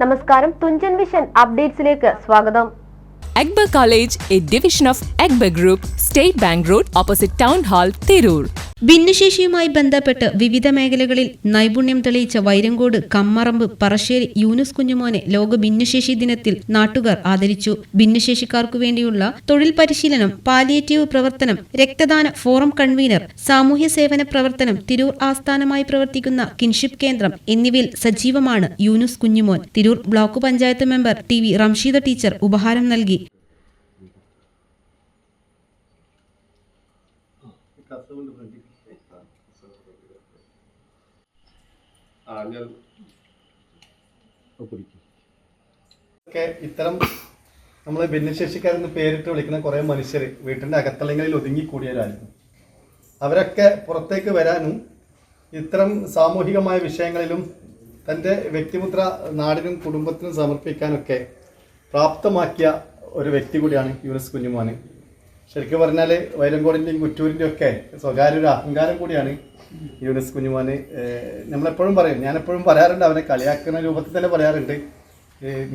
നമസ്കാരം, തുഞ്ചൻ വിഷൻ അപ്ഡേറ്റ്സിലേക്ക് സ്വാഗതം. Akbar College, a division of Akbar Group, State Bank Road, opposite Town Hall, Tirur. ഭിന്നശേഷിയുമായി ബന്ധപ്പെട്ട് വിവിധ മേഖലകളിൽ നൈപുണ്യം തെളിയിച്ച വൈരങ്കോട് കമ്മറമ്പ് പറശ്ശേരി യൂനുസ് കുഞ്ഞുമോനെ ലോക ഭിന്നശേഷി ദിനത്തിൽ നാട്ടുകാർ ആദരിച്ചു. ഭിന്നശേഷിക്കാർക്കു വേണ്ടിയുള്ള തൊഴിൽ പരിശീലനം, പാലിയേറ്റീവ് പ്രവർത്തനം, രക്തദാന ഫോറം കൺവീനർ, സാമൂഹ്യ സേവന പ്രവർത്തനം, തിരൂർ ആസ്ഥാനമായി പ്രവർത്തിക്കുന്ന കിൻഷിപ്പ് കേന്ദ്രം എന്നിവയിൽ സജീവമാണ് Yunus Kunjumon. Tirur block panchayat member T V Ramsheeda teacher ഉപഹാരം നൽകി. ഇത്തരം നമ്മൾ ഭിന്നശേഷിക്കാരെന്ന് പേരിട്ട് വിളിക്കുന്ന കുറേ മനുഷ്യർ വീട്ടിൻ്റെ അകത്തളങ്ങളിൽ ഒതുങ്ങിക്കൂടിയവരായിരുന്നു. അവരൊക്കെ പുറത്തേക്ക് വരാനും ഇത്തരം സാമൂഹികമായ വിഷയങ്ങളിലും തൻ്റെ വ്യക്തിമുദ്ര നാടിനും കുടുംബത്തിനും സമർപ്പിക്കാനൊക്കെ പ്രാപ്തമാക്കിയ ഒരു വ്യക്തി കൂടിയാണ് യൂനുസ് കുഞ്ഞുമോൻ. ശരിക്കും പറഞ്ഞാൽ വൈരങ്കോടിൻ്റെയും കുറ്റൂരിൻ്റെയും ഒക്കെ സ്വകാര്യ ഒരു അഹങ്കാരം കൂടിയാണ് യൂനുസ് കുഞ്ഞുമോൻ. നമ്മളെപ്പോഴും പറയും, ഞാനെപ്പോഴും പറയാറുണ്ട്, അവനെ കളിയാക്കുന്ന രൂപത്തിൽ തന്നെ പറയാറുണ്ട്,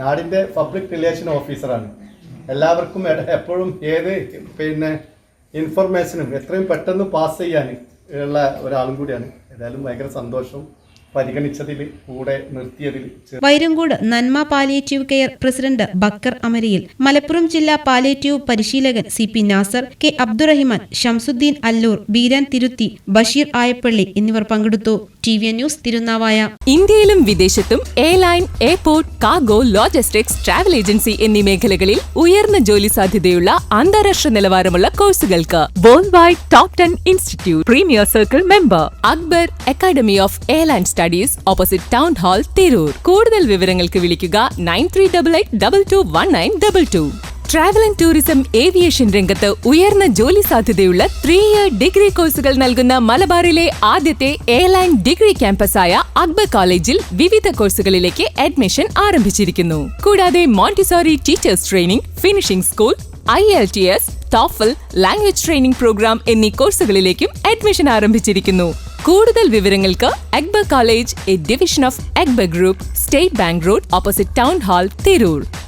നാടിൻ്റെ പബ്ലിക് റിലേഷൻ ഓഫീസറാണ്. എല്ലാവർക്കും എപ്പോഴും ഏത് ഇൻഫർമേഷനും എത്രയും പെട്ടെന്ന് പാസ് ചെയ്യാൻ ഉള്ള ഒരാളും കൂടിയാണ്. ഏതായാലും ഭയങ്കര സന്തോഷം പരിഗണിച്ചതിൽ, കൂടെ നിർത്തിയതിൽ. Vairankode Nanma palliative care president Bakkar Amariyil, Malappuram ജില്ലാ പാലിയേറ്റീവ് പരിശീലകൻ CP നാസർ, കെ അബ്ദുറഹിമാൻ, ഷംസുദ്ദീൻ അല്ലൂർ, ബീരാൻ തിരുത്തി, ബഷീർ ആയപ്പള്ളി എന്നിവർ പങ്കെടുത്തു. TVN news, Tirunavaya. ഇന്ത്യയിലും വിദേശത്തും airline, airport, cargo, logistics, travel agency എന്നീ മേഖലകളിൽ ഉയർന്ന ജോലി സാധ്യതയുള്ള അന്താരാഷ്ട്ര നിലവാരമുള്ള കോഴ്സുകൾക്ക് world wide top 10 institute premier circle member Akbar academy of airline studies, opposite town hall, Tirur. കൂടുതൽ വിവരങ്ങൾക്ക് വിളിക്കുക 9388221922. ട്രാവൽ ആൻഡ് ടൂറിസം, ഏവിയേഷൻ രംഗത്ത് ഉയർന്ന ജോലി സാധ്യതയുള്ള 3-year ഡിഗ്രി കോഴ്സുകൾ നൽകുന്ന മലബാറിലെ ആദ്യത്തെ എയർലൈൻ ഡിഗ്രി ക്യാമ്പസായ അക്ബർ കോളേജിൽ വിവിധ കോഴ്സുകളിലേക്ക് അഡ്മിഷൻ ആരംഭിച്ചിരിക്കുന്നു. കൂടാതെ Montessori teachers training, finishing school, IELTS, TOEFL, language training programme എന്നീ കോഴ്സുകളിലേക്കും അഡ്മിഷൻ ആരംഭിച്ചിരിക്കുന്നു. കൂടുതൽ വിവരങ്ങൾക്ക് Akbar college, A division of Akbar group, state bank road, opposite town hall, Tirur.